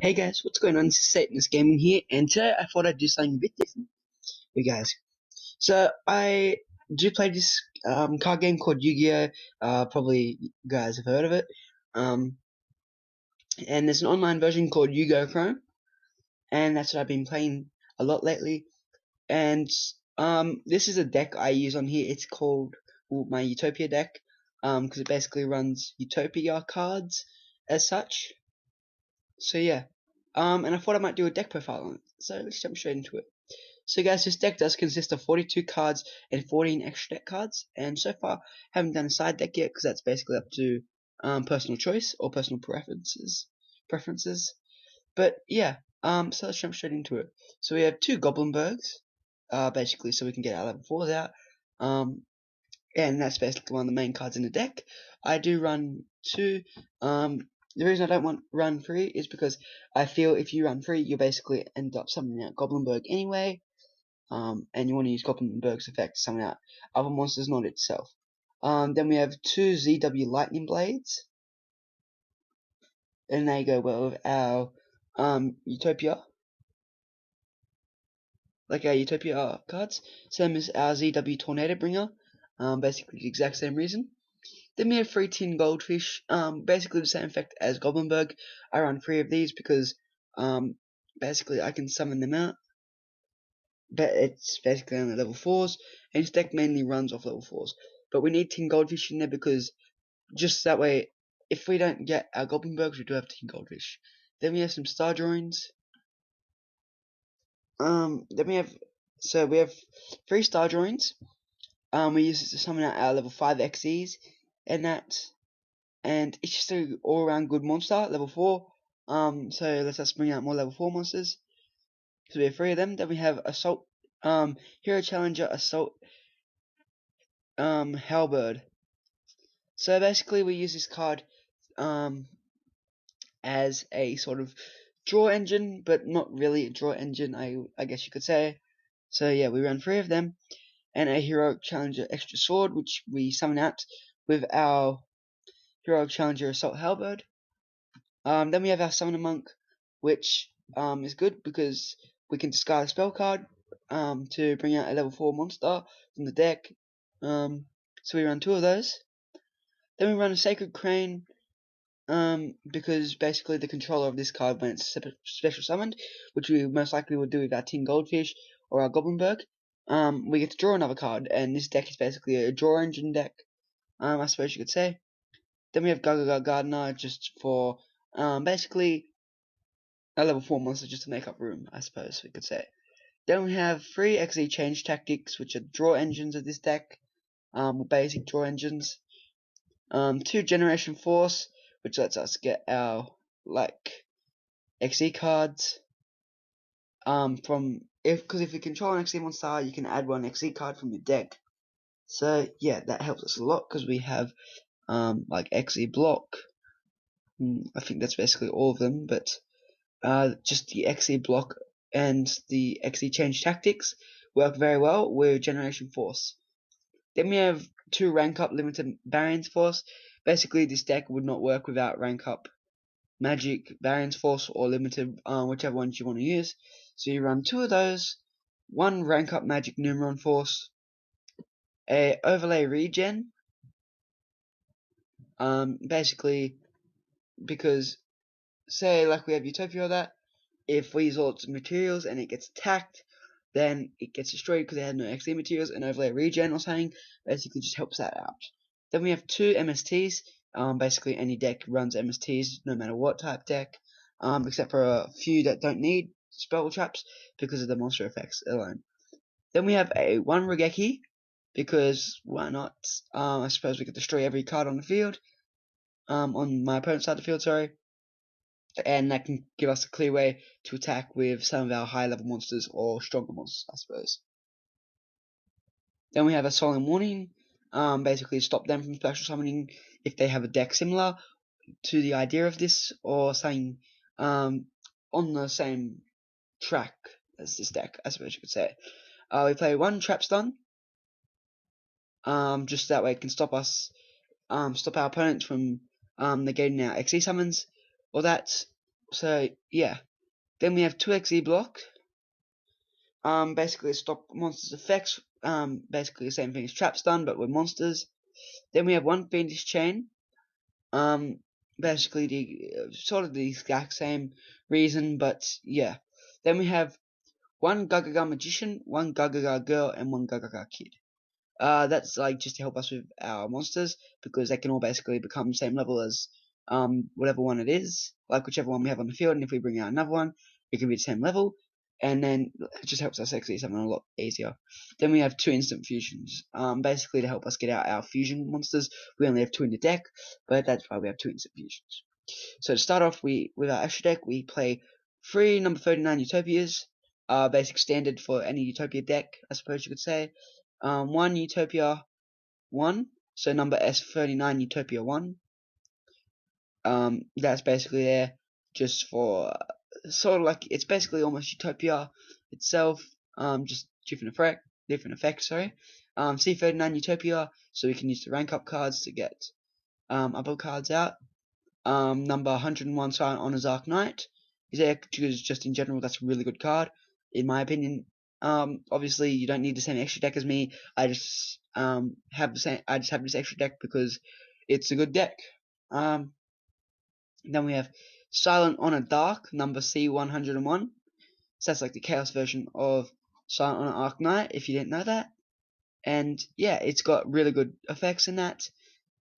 Hey guys, what's going on? This is Satan's Gaming here, and today I thought I'd do something a bit different for you guys. So I do play this card game called Yu-Gi-Oh! Probably you guys have heard of it. Um, and there's an online version called Yu-Gi-Oh! Chrome, and that's what I've been playing a lot lately. And this is a deck I use on here. It's called my Utopia deck, because it basically runs Utopia cards as such. So yeah, and I thought I might do a deck profile on it. So let's jump straight into it. So guys, this deck does consist of 42 cards and 14 extra deck cards, and so far haven't done a side deck yet because that's basically up to personal choice or personal preferences. But yeah, so let's jump straight into it. So we have two Goblinbergs, basically, so we can get our level 4s out. And that's basically one of the main cards in the deck. I do run two. The reason I don't want run 3 is because I feel if you run 3, you basically end up summoning out Goblinberg anyway. And you want to use Goblinberg's effect to summon out other monsters, not itself. Then we have two ZW Lightning Blades, and they go well with our Utopia, like our Utopia cards. Same as our ZW Tornado Bringer, basically the exact same reason. Then we have 3 Tin Goldfish, basically the same effect as Goblinberg. I run 3 of these because basically I can summon them out. But it's basically only level 4s, and this deck mainly runs off level 4s. But we need Tin Goldfish in there because just that way, if we don't get our Goblinbergs, we do have Tin Goldfish. Then we have some Star Drones. Then we have 3 Star Drones. We use it to summon out our level 5 XEs, and it's just an all-around good monster, level 4. So let's just bring out more level 4 monsters. So we have 3 of them. Then we have Assault, Hero Challenger, Assault, Halberd. So basically we use this card, as a sort of draw engine, but not really a draw engine, I guess you could say. So yeah, we run 3 of them, and a Hero Challenger Extra Sword, which we summon out with our Hero Challenger Assault Halberd. Then we have our Summoner Monk, which is good because we can discard a spell card to bring out a level 4 monster from the deck. So we run 2 of those. Then we run a Sacred Crane, because basically the controller of this card, when it's special summoned, which we most likely would do with our Tin Goldfish or our Goblinberg, we get to draw another card, and this deck is basically a draw engine deck, I suppose you could say. Then we have Gaga Gardener, just for basically a level 4 monster, just to make up room, I suppose we could say. Then we have 3 XE Change Tactics, which are draw engines of this deck, basic draw engines. 2 Generation Force, which lets us get our XE cards. Because if you control an XE monster, you can add 1 XE card from your deck. So yeah, that helps us a lot because we have XE Block. I think that's basically all of them, but just the XE Block and the XE Change Tactics work very well with Generation Force. Then we have 2 rank up limited Variance Force. Basically, this deck would not work without rank up Magic, Variance Force, or limited, whichever ones you want to use. So you run 2 of those, 1 rank up Magic Numeron Force, a overlay regen. Basically, because say like we have Utopia or that, if we use all its materials and it gets attacked, then it gets destroyed because it had no XE materials, and overlay regen or something basically just helps that out. Then we have 2 MSTs. Basically any deck runs MSTs no matter what type deck, except for a few that don't need spell traps because of the monster effects alone. Then we have a 1 Regeki, because why not? I suppose we could destroy every card on the field, on my opponent's side of the field, sorry. And that can give us a clear way to attack with some of our higher level monsters or stronger monsters, I suppose. Then we have a Solemn Warning, basically stop them from special summoning if they have a deck similar to the idea of this, or something on the same track as this deck, I suppose you could say. We play 1 Trap Stun, just that way it can stop our opponents from negating our XE summons, or that. So yeah, then we have 2xe block. Basically stop monsters' effects. Basically the same thing as trap stun, but with monsters. Then we have 1 fiendish chain. Basically the sort of the exact same reason, but yeah. Then we have 1 Gagaga magician, 1 Gagaga girl, and 1 Gagaga kid. That's like just to help us with our monsters, because they can all basically become the same level as whatever one it is, like whichever one we have on the field, and if we bring out another one, it can be the same level, and then it just helps us execute something a lot easier. Then we have 2 instant fusions, basically to help us get out our fusion monsters. We only have 2 in the deck, but that's why we have 2 instant fusions. So to start off, with our extra deck, we play 3 number 39 Utopias, basic standard for any Utopia deck, I suppose you could say. 1 Utopia 1, so number S39 Utopia 1. That's basically there just for sort of like, it's basically almost Utopia itself, just different effects, sorry. C39 Utopia, so we can use the rank up cards to get other cards out. Number 101 Silent Honor's Arc Knight is there because just in general that's a really good card, in my opinion. Obviously you don't need the same extra deck as me. I just have this extra deck because it's a good deck. Then we have Silent Honor Dark, number C101. So that's like the Chaos version of Silent Honor Arc Knight, if you didn't know that. And yeah, it's got really good effects in that,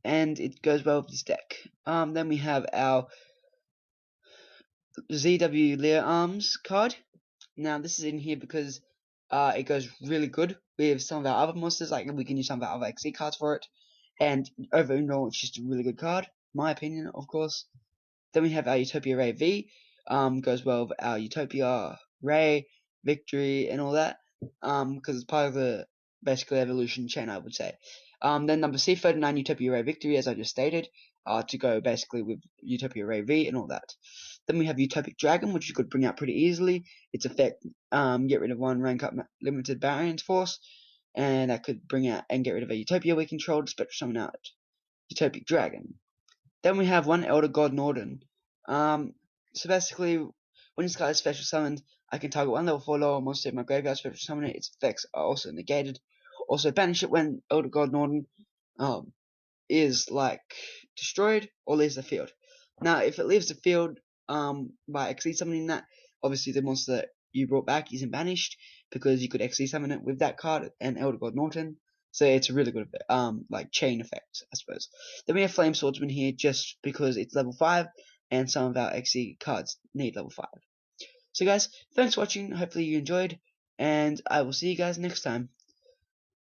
and it goes well with this deck. Then we have our ZW Lear Arms card. Now this is in here because it goes really good with some of our other monsters, like we can use some of our other XC cards for it, and overall it's just a really good card, my opinion, of course. Then we have our Utopia Ray V, goes well with our Utopia Ray, Victory, and all that, because it's part of the basically evolution chain, I would say. Then number C39 Utopia Ray Victory, as I just stated, to go basically with Utopia Ray V and all that. Then we have Utopic Dragon, which you could bring out pretty easily. Its effect, get rid of 1 rank up limited Barion's Force, and that could bring out and get rid of a Utopia we controlled, spectral summon out Utopic Dragon. Then we have 1 Elder God Norden. So basically, when this card is special summoned, I can target 1 level 4 lower monster in my graveyard, special summon it. Its effects are also negated. Also banish it when Elder God Norden is like destroyed or leaves the field. Now, if it leaves the field by XE summoning that, obviously the monster that you brought back isn't banished, because you could XE summon it with that card and Elder God Norton. So it's a really good like chain effect, I suppose. Then we have Flame Swordsman here just because it's level 5 and some of our XE cards need level 5. So guys, thanks for watching. Hopefully you enjoyed, and I will see you guys next time.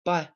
Bye.